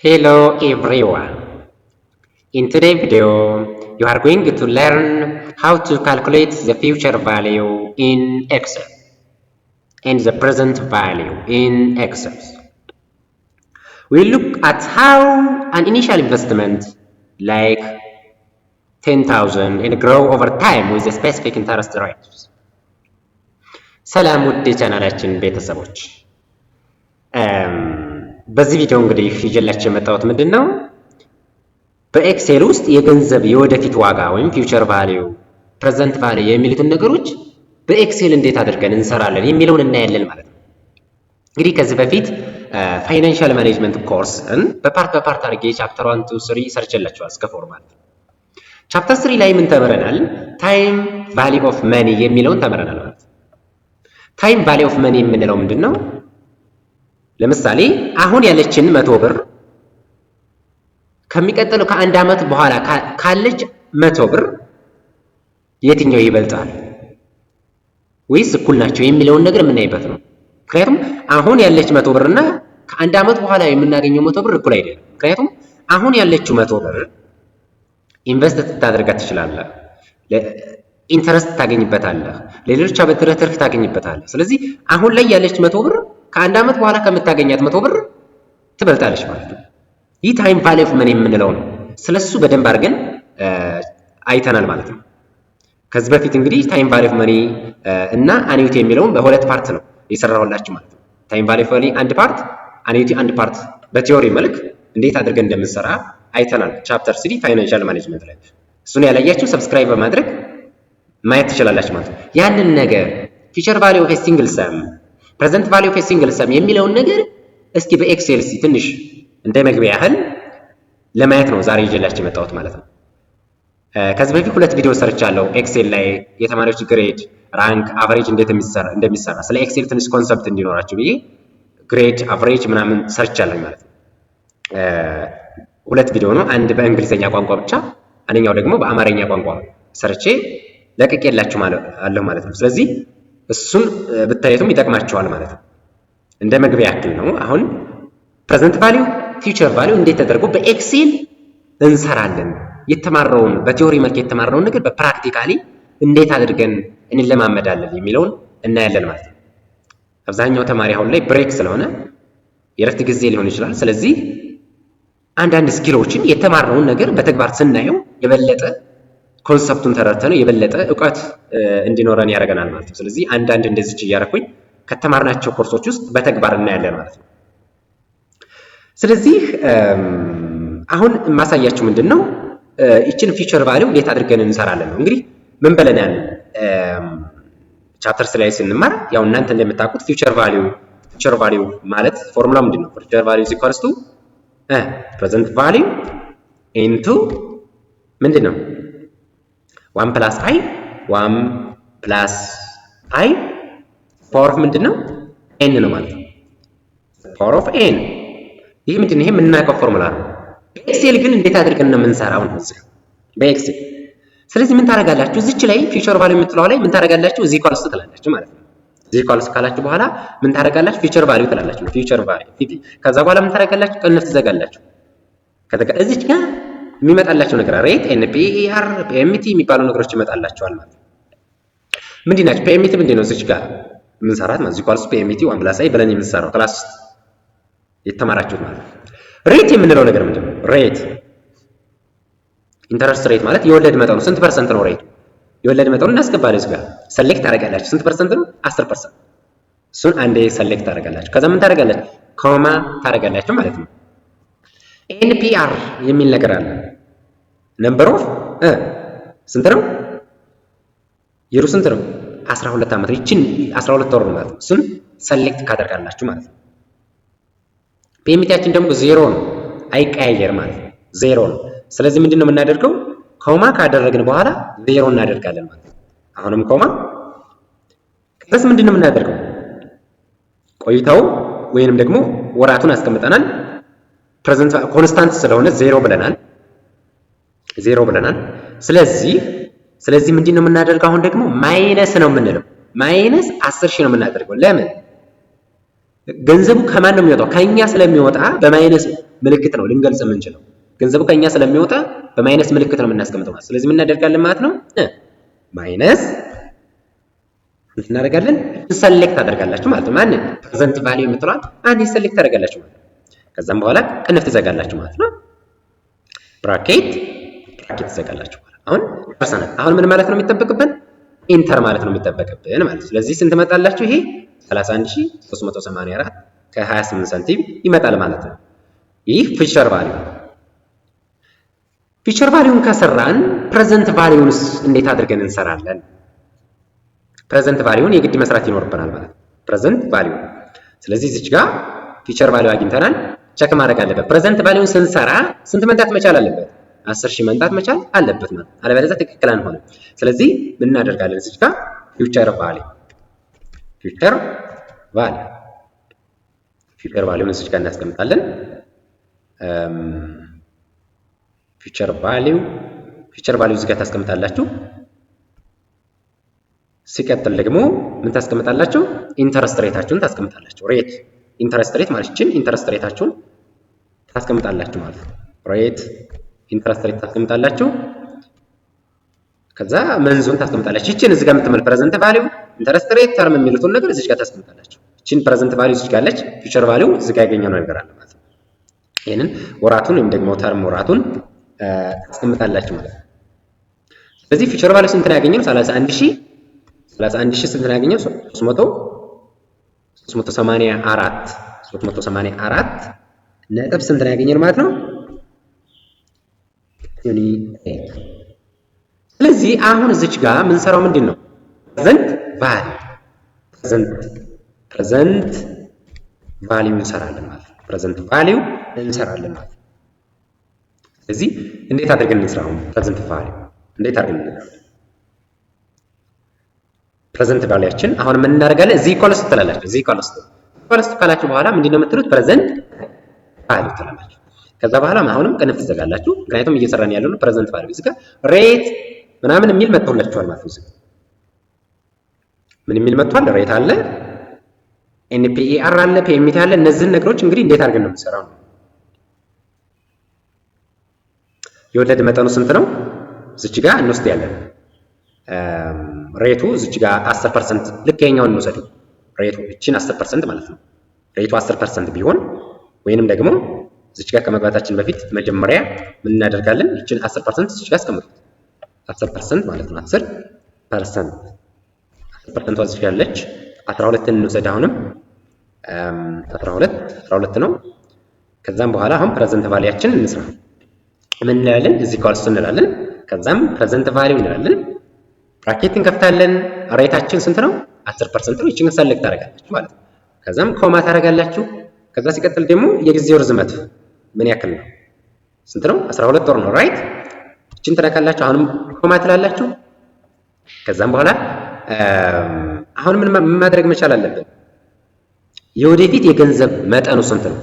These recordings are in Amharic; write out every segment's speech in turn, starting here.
Hello everyone. In today's video, you are going to learn how to calculate the future value in Excel and the present value in Excel. We'll look at how an initial investment like 10,000 and grow over time with a specific interest rate. ሰላም ውድ የቻናላችን ቤተሰቦች በዚህ ቪዲዮ እንግዲህ ይዤላችሁ የመጣሁት ምንድነው በኤክሴል ውስጥ የገንዘብ የወደፊት ዋጋ ወይም ፊውቸር ቫልዩ ፕሬዘንት ቫልዩ የሚሉትን ነገሮች በኤክሴል እንዴት አድርገን እንሰራለን የሚለውን እናያለን ማለት ነው። እንግዲህ ከዚህ በፊት ፋይናንሻል ማኔጅመንት ኮርስን በፓርት አድርጌ ቻፕተር 1 2 3 ሰርቼላችኋል እስከ ፎርማት። ቻፕተር 3 ላይ ምን ተምረናል? ታይም ቫልዩ ኦፍ መኒ የሚለውን ተምረናል ማለት ነው። ታይም ቫልዩ ኦፍ መኒ የምንለው ምንድነው? ለምሳሌ አሁን ያለችን 100 ብር ከሚቀጥለው ከአንድ ዓመት በኋላ ካለች 100 ብር የትኛው ይበልጣል ወይስ እኩል ናቸው የሚለውን ነገር የምናይበት ነው። ምክንያቱም አሁን ያለች 100 ብር እና ከአንድ ዓመት በኋላ የምናገኘው 100 ብር እኩል አይደለም። ምክንያቱም አሁን ያለችው 100 ብር ኢንቨስት ታደርጋት ትችላለህ፣ ኢንተረስት ታገኝበታለህ፣ ለሌሎች አበድረህ ትርፍ ታገኝበታለህ። ስለዚህ አሁን ላይ ያለች 100 ብር ከአንድ ዓመት በኋላ ከምታገኛት 100 ብር ትበልጣለች ማለት ነው። ይህ ታይም ቫልዩ ኦፍ መኒ የምንለው ነው። ስለሱ በደንብ አድርገን አይተናል ማለት ነው። ከዚህ በፊት እንግዲህ ታይም ቫልዩ ኦፍ መኒ እና አኒዩቲ የሚለውን በሁለት ፓርት ነው የሰራሁላችሁ ማለት ነው። ታይም ቫልዩ ኦፍ መኒ አንድ ፓርት፣ አኒዩቲ አንድ ፓርት በቲዮሪ መልክ እንዴት አድርገን እንደምንሰራ አይተናል። ቻፕተር 3 ፋይናንሻል ማኔጅመንት ላይ እሱን ያላያችሁ ሰብስክራይብ በማድረግ ማየት ትችላላችሁ ማለት ነው። ያንን ነገር ፊውቸር ቫልዩ ኦፍ ሲንግል ሰም ፕሬዘንት ቫልዩ ኦፍ ሲንግል ሰም የሚለውን ነገር እስኪ በኤክሴል ትንሽ እንደ መግቢያ ያህል ለማየት ነው ዛሬ ይዤላችሁ የመጣሁት ማለት ነው። ከዚህ በፊት ሁለት ቪዲዮ ሰርቻለሁ ኤክሴል ላይ የተማሪዎች ግሬድ፣ ራንክ፣ አቨሬጅ እንዴት እንደሚሰራ ስለ ኤክሴል ትንሽ ኮንሰፕት እንዲኖራችሁ ብዬ ግሬድ፣ አቨሬጅ ምናምን ሰርቻለሁ ማለት ነው። ሁለት ቪዲዮ ነው፣ አንድ በእንግሊዘኛ ቋንቋ ብቻ፣ አንደኛው ደግሞ በአማርኛ ቋንቋ ሰርቼ ለቅቄላችሁ ማለት ነው። ስለዚህ እሱን ብታዩትም ይጠቅማችኋል ማለት ነው። እንደ መግቢያ ያክል ነው። አሁን ፕሬዘንት ቫልዩ ፊውቸር ቫልዩ እንዴት ተደርጎ በኤክሴል እንሰራለን፣ የተማረውን በቲዮሪ መልክ የተማረውን ነገር በፕራክቲካሊ እንዴት አድርገን እንለማመዳለን የሚለውን እናያለን ማለት ነው። አብዛኛው ተማሪ አሁን ላይ ብሬክ ስለሆነ የረፍት ጊዜ ሊሆን ይችላል። ስለዚህ አንዳንድ ስኪሎችን የተማረውን ነገር በተግባር ስናየው የበለጠ ኮንሰፕቱን ተረድተን የበለጠ ዕውቀት እንዲኖረን ያደርገናል ማለት ነው። ስለዚህ አንዳንድ እንደዚች እያደረኩኝ ከተማርናቸው ኮርሶች ውስጥ በተግባር እናያለን ማለት ነው። ስለዚህ አሁን የማሳያችሁ ምንድነው ይችን ፊውቸር ቫልዩ እንዴት አድርገን እንሰራለን ነው። እንግዲህ ምን ብለናል ቻፕተር ላይ ስንማር፣ ያው እናንተ እንደምታውቁት ፊውቸር ቫልዩ ማለት ፎርሙላ ምንድነው? ፊውቸር ቫልዩ ኢኳልስ ቱ ፕሬዘንት ቫልዩ ኢንቱ ምንድነው 1 + i 1 + i ፓወር ኦፍ ምንድነው n ነው ማለት ነው። ፓወር ኦፍ n ይሄ ምንድነው? ይሄ የምናውቀው ፎርሙላ ነው። በኤክሴል ግን እንዴት አድርገን ነው የምንሰራው ነው እዚህ በኤክሴል። ስለዚህ ምን ታደርጋላችሁ? እዚች ላይ ፊውቸር ቫልዩ የምትለው ላይ ምን ታደርጋላችሁ? እዚህ ኢኳልስ ትላላችሁ ማለት ነው። እዚህ ኢኳልስ ካላችሁ በኋላ ምን ታደርጋላችሁ? ፊውቸር ቫልዩ ትላላችሁ። ፊውቸር ቫልዩ ከዛ በኋላ ምን ታደርጋላችሁ? ቀንፍ ትዘጋላችሁ። እዚች ጋር የሚመጣላችሁ ነገር ሬት፣ ኤንፒአር፣ ፒኤምቲ የሚባሉ ነገሮች ይመጣላችኋል ማለት ነው። ምንድናቸው? ፒኤምቲ ምንድነው? እዚች ጋር የምንሰራት ማለት ኢኳልስ ፒኤምቲ 1 + i ብለን የምንሰራው ክላስ የተማራችሁት ማለት ነው። ሬት የምንለው ነገር ምንድነው? ሬት ኢንተረስት ሬት ማለት የወለድ መጠኑ ስንት ፐርሰንት ነው? ሬቱ የወለድ መጠኑ እናስገባለን። እዚህ ጋር ሰሌክት ታደርጋላችሁ። ስንት ፐርሰንት ነው? 10%። እሱን አንዴ ሰሌክት ታደርጋላችሁ። ከዛ ምን ታደርጋላችሁ? ኮማ ታደርጋላችሁ ማለት ነው። ኤንፒአር የሚል ነገር አለ። ነምበር ኦፍ ስንት ነው? የሩ ስንት ነው? 12 ዓመት። ይችን 12 ወር ነው ማለት ነው። እሱን ሰሌክት ካደርጋላችሁ ማለት ነው። ፒኤምቲያችን ደግሞ 0 ነው፣ አይቀያየር ማለት ነው። 0 ነው። ስለዚህ ምንድነው የምናደርገው? ኮማ ካደረግን በኋላ 0 እናደርጋለን ማለት ነው። አሁንም ኮማ። ከዛስ ምንድነው የምናደርገው? ቆይታው ወይንም ደግሞ ወራቱን አስቀምጠናል። ፕሬዘንት ኮንስታንት ስለሆነ 0 ብለናል። ስለዚህ ምንድነው የምናደርገው? አሁን ደግሞ ማይነስ ነው የምንለው። ማይነስ 10 ሺህ ነው የምናደርገው። ለምን? ገንዘቡ ከማን ነው የሚወጣው? ከኛ ስለሚወጣ በማይነስ ምልክት ነው ልንገልጽ የምንችለው። ገንዘቡ ከኛ ስለሚወጣ በማይነስ ምልክት ነው የምናስቀምጠው ማለት። ስለዚህ ምን እናደርጋለን ማለት ነው? ማይነስ እናደርጋለን ሰሌክት አደርጋላችሁ ማለት ነው። ማንን? ፕሬዘንት ቫልዩ የምትሏት አንድ ሰሌክት ታደርጋላችሁ ማለት ነው። ከዛም በኋላ ቅንፍ ትዘጋላችሁ ማለት ነው። ብራኬት ትዘጋላችሁ ማለት አሁን ፐርሰንት አሁን ምን ማለት ነው የሚጠበቅብን? ኢንተር ማለት ነው የሚጠበቅብን ማለት ነው። ስለዚህ ስንት መጣላችሁ? ይሄ 31384 ከ28 ሳንቲም ይመጣል ማለት ነው። ይህ ፊቸር ቫልዩ ነው። ፊቸር ቫልዩን ከሰራን ፕሬዘንት ቫልዩንስ እንዴት አድርገን እንሰራለን? ፕሬዘንት ቫልዩን የግድ መስራት ይኖርብናል ማለት ነው። ፕሬዘንት ቫልዩ ስለዚህ እዚች ጋር ፊቸር ቫልዩ አግኝተናል። ቼክ ማድረግ አለበት። ፕሬዘንት ቫልዩን ስንሰራ ስንት መንጣት መቻል አለበት? 10000 መንጣት መቻል አለበት ማለት አለበለዚያ ትክክል አንሆንም። ስለዚህ ምን እናደርጋለን? እዚች ጋር ፊቸር ቫልዩን እዚች ጋር እናስቀምጣለን። ፊቸር ቫልዩ እዚህ ጋር ታስቀምጣላችሁ። ሲቀጥል ደግሞ ምን ታስቀምጣላችሁ? ኢንተረስት ሬታችሁን ታስቀምጣላችሁ። ሬት ኢንተረስት ሬት ማለት ይችን ኢንተረስት ሬታችሁን ታስቀምጣላችሁ ማለት ነው። ሬት ኢንተረስት ሬት ታስቀምጣላችሁ። ከዛ መንዙን ታስቀምጣላችሁ። ይችን እዚህ ጋር የምትመል ፕሬዘንት ቫልዩ ኢንተረስት ሬት ተርም የሚሉትን ነገር እዚህ ጋር ታስቀምጣላችሁ። ይችን ፕሬዘንት ቫልዩ እዚህ ጋር አለች። ፊቸር ቫልዩ እዚህ ጋር ያገኘነው ነገር አለ ማለት ነው። ይሄንን ወራቱን ወይም ደግሞ ተርም ወራቱን ታስቀምጣላችሁ ማለት ነው። ስለዚህ ፊቸር ቫልዩ ስንት ነው ያገኘነው? 31000 ስንት ነው ያገኘነው? 384 ነጥብ ስንት ነው ያገኘነው ማለት ነው? ስለዚህ አሁን እዚች ጋር የምንሰራው ምንድን ነው? ፕሬዘንት ቫልዩ እንሰራለን ማለት ነው። ፕሬዘንት ቫልዩ እንሰራለን ማለት ነው። ስለዚህ እንዴት አድርገን እንስራው? ፕሬዘንት ቫልዩ እንዴት አድርገን እንስራው? ፕሬዘንት ቫልዩአችን አሁን ምን እናደርጋለን? እዚህ ኢኳልስ ትላላችሁ። እዚህ ኢኳልስ ካላችሁ በኋላ ምንድነው የምትሉት? ፕሬዘንት ቫልዩ ትላላችሁ። ከዛ በኋላ አሁንም ቅንፍ ትዘጋላችሁ። ምክንያቱም እየሰራን ያለው ነው ፕሬዘንት ቫልዩ። እዚህ ጋር ሬት ምናምን የሚል መጥቶላችኋል ማለት ነው። እዚህ ምን የሚል መጥቷል? ሬት አለ፣ ኤንፒኢአር አለ፣ ፒኤምቲ አለ። እነዚህን ነገሮች እንግዲህ እንዴት አድርገን ነው የምንሰራው ነው። የወለድ መጠኑ ስንት ነው? እዚች ጋር እንወስድ ያለን ሬቱ እዚች ጋር 10% ልክ የኛውን እንወስድ። ሬቱ እቺን 10% ማለት ነው። ሬቱ 10% ቢሆን ወይንም ደግሞ እዚች ጋር ከመግባታችን በፊት መጀመሪያ ምን እናደርጋለን? እቺን 10% እዚች ጋር አስቀምጡት። 10% ማለት ነው። 10% እዚች ጋር አለች። 12ን እንውሰድ። አሁንም 12 ነው። ከዛም በኋላ አሁን ፕሬዘንት ቫልዩአችን እንስራ። ምን እንላለን? እዚህ ኳልስ እንላለን። ከዛም ፕሬዘንት ቫልዩ እንላለን። ብራኬት እንከፍታለን። ሬታችን ስንት ነው? 10% ነው። እቺን ሰሌክት ታደርጋላችሁ ማለት ነው። ከዛም ኮማ ታደርጋላችሁ። ከዛ ሲቀጥል ደግሞ የጊዜው ርዝመት ምን ያክል ነው? ስንት ነው? 12 ወር ነው። ራይት እቺን ትነካላችሁ። አሁንም ኮማ ትላላችሁ። ከዛም በኋላ አሁን ምን ማድረግ መቻል አለብን? የወደፊት የገንዘብ መጠኑ ስንት ነው?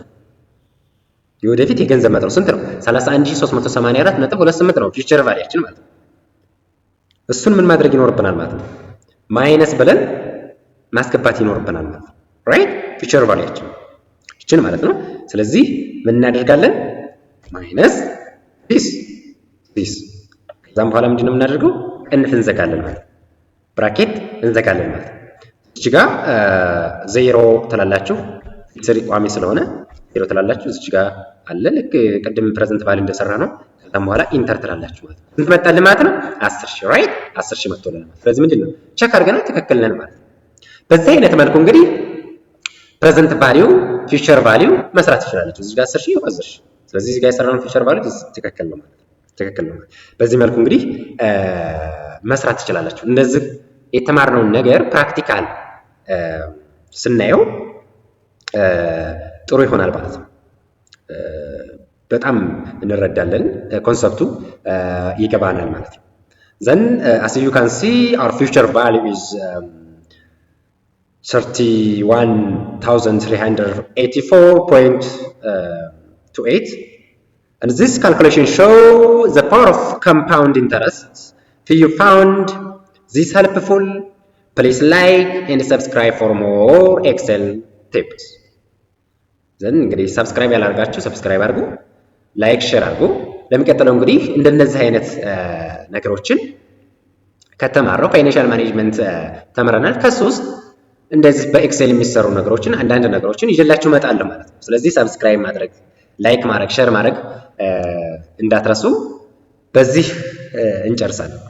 የወደፊት የገንዘብ መጠኑ ስንት ነው? 31384.28 ነው ፊቸር ቫልዩአችን ማለት ነው። እሱን ምን ማድረግ ይኖርብናል ማለት ነው? ማይነስ ብለን ማስገባት ይኖርብናል ማለት ነው። ራይት ፊቸር ቫልዩአችን ይችን ማለት ነው። ስለዚህ ምን እናደርጋለን? ማይነስ ዲስ ከዛም በኋላ ምንድነው የምናደርገው? ቅንፍ እንዘጋለን ማለት ነው። ብራኬት እንዘጋለን ማለት ነው። እዚህ ጋር ዜሮ ትላላችሁ። ፊክስድ ቋሚ ስለሆነ ዜሮ ትላላችሁ። እዚህ ጋር አለ ልክ ቅድም ፕሬዘንት ቫልዩ እንደሰራ ነው። ከዛም በኋላ ኢንተር ትላላችሁ ማለት ነው። ስንት መጣልን ማለት ነው? 10000 ራይት 10000 መጥቶልናል ማለት። ስለዚህ ምንድነው ቼክ አድርገናል፣ ትክክል ነን ማለት ነው። በዚህ አይነት መልኩ እንግዲህ ፕሬዘንት ቫልዩ ፊቸር ቫልዩ መስራት ትችላለች። እዚህ ጋር 10000 10,000። ስለዚህ እዚህ ጋር የሰራነው ፊቸር ቫልዩ ትክክል ነው ማለት ነው። ትክክል ነው። በዚህ መልኩ እንግዲህ መስራት ትችላላችሁ። እንደዚህ የተማርነውን ነገር ፕራክቲካል ስናየው ጥሩ ይሆናል ማለት ነው። በጣም እንረዳለን፣ ኮንሰፕቱ ይገባናል ማለት ነው። then as you can see our future value is 31,384.28 and this calculation show the power of compound interest. If you found this helpful, please like and subscribe for more Excel tips. ዘን እንግዲህ ሰብስክራይብ ያላደርጋችሁ ሰብስክራይብ አድርጉ፣ ላይክ ሼር አድርጉ። ለሚቀጥለው እንግዲህ እንደነዚህ አይነት ነገሮችን ከተማረው ፋይናንሻል ማኔጅመንት ተምረናል። ከሱ ውስጥ እንደዚህ በኤክሴል የሚሰሩ ነገሮችን አንዳንድ ነገሮችን ይዤላችሁ እመጣለሁ ማለት ነው። ስለዚህ ሰብስክራይብ ማድረግ፣ ላይክ ማድረግ፣ ሼር ማድረግ እንዳትረሱ። በዚህ እንጨርሳለን።